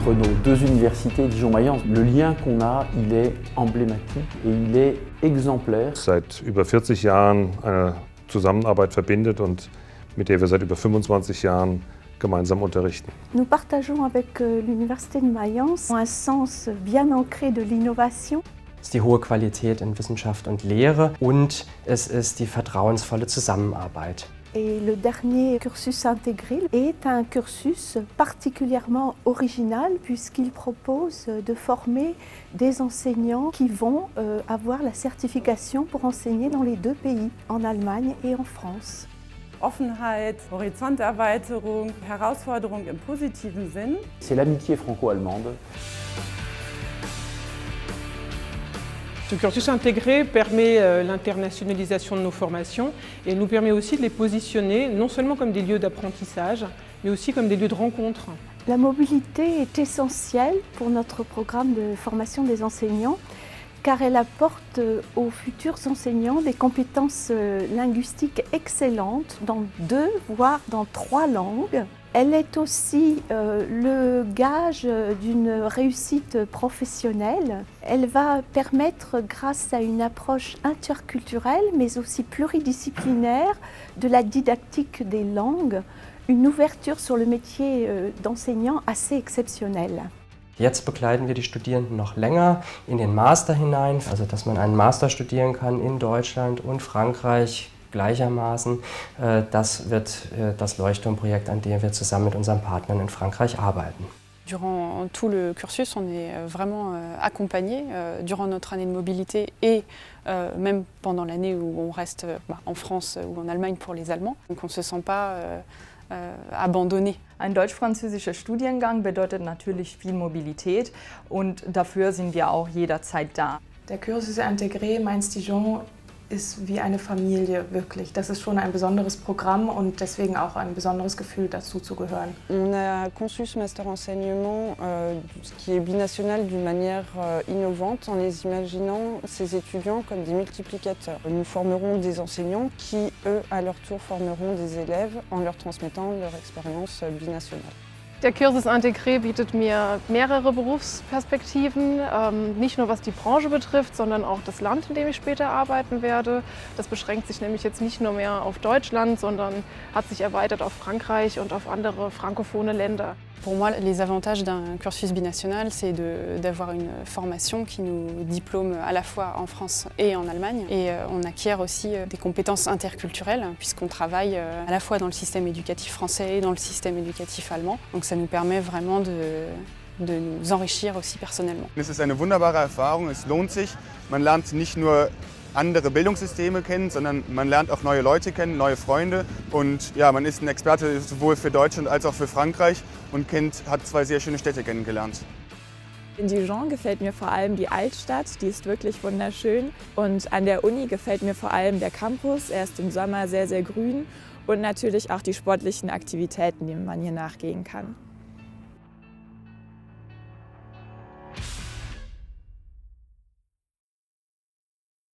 entre nos deux universités, Dijon-Mayence. Le lien qu'on a, il est emblématique et il est exemplaire. Seit über 40 Jahren eine Zusammenarbeit verbindet und mit der wir seit über 25 Jahren gemeinsam unterrichten. Nous partageons avec l'Université de Mayence un sens bien ancré de l'innovation. Es ist die hohe Qualität in Wissenschaft und Lehre und es ist die vertrauensvolle Zusammenarbeit. Et le dernier cursus intégré est un cursus particulièrement original puisqu'il propose de former des enseignants qui vont avoir la certification pour enseigner dans les deux pays, en Allemagne et en France. Offenheit, Horizonterweiterung, Herausforderung im positiven Sinn. C'est l'amitié franco-allemande. Ce cursus intégré permet l'internationalisation de nos formations et nous permet aussi de les positionner non seulement comme des lieux d'apprentissage, mais aussi comme des lieux de rencontre. La mobilité est essentielle pour notre programme de formation des enseignants car elle apporte aux futurs enseignants des compétences linguistiques excellentes dans 2 voire dans 3 langues. Elle est aussi le gage d'une réussite professionnelle. Elle va permettre, grâce à une approche interculturelle mais aussi pluridisciplinaire de la didactique des langues, une ouverture sur le métier d'enseignant assez exceptionnelle. Jetzt begleiten wir die Studierenden noch länger in den Master hinein, also dass man einen Master studieren kann in Deutschland und Frankreich gleichermaßen. Das wird das Leuchtturmprojekt, an dem wir zusammen mit unseren Partnern in Frankreich arbeiten. Durant tout le cursus, on est vraiment accompagné durant notre année de mobilité et même pendant l'année où on reste en France ou en Allemagne pour les Allemands. Donc on ne se sent pas abandonné. Ein deutsch-französischer Studiengang bedeutet natürlich viel Mobilität und dafür sind wir auch jederzeit da. Der Cursus Intégré Mainz-Dijon ist wie eine Familie, wirklich. Das ist schon ein besonderes Programm und deswegen auch ein besonderes Gefühl, dazu zu gehören. On a conçu ce master enseignement qui est binational d'une manière innovante en les imaginant ces étudiants comme des multiplicateurs. Nous formerons des enseignants qui, eux, à leur tour, formeront des élèves en leur transmettant leur expérience binationale. Der Cursus Intégré bietet mir mehrere Berufsperspektiven, nicht nur was die Branche betrifft, sondern auch das Land, in dem ich später arbeiten werde. Das beschränkt sich nämlich jetzt nicht nur mehr auf Deutschland, sondern hat sich erweitert auf Frankreich und auf andere francophone Länder. Pour moi, les avantages d'un cursus binational, c'est d'avoir une formation qui nous diplôme à la fois en France et en Allemagne. Et on acquiert aussi des compétences interculturelles, puisqu'on travaille à la fois dans le système éducatif français et dans le système éducatif allemand. Donc ça nous permet vraiment de nous enrichir aussi personnellement. Es ist eine wunderbare Erfahrung, es lohnt sich. Man lernt nicht nur andere Bildungssysteme kennen, sondern man lernt auch neue Leute kennen, neue Freunde. Und ja, man ist ein Experte sowohl für Deutschland als auch für Frankreich und hat 2 sehr schöne Städte kennengelernt. In Dijon gefällt mir vor allem die Altstadt, die ist wirklich wunderschön. Und an der Uni gefällt mir vor allem der Campus, er ist im Sommer sehr, sehr grün. Und natürlich auch die sportlichen Aktivitäten, denen man hier nachgehen kann.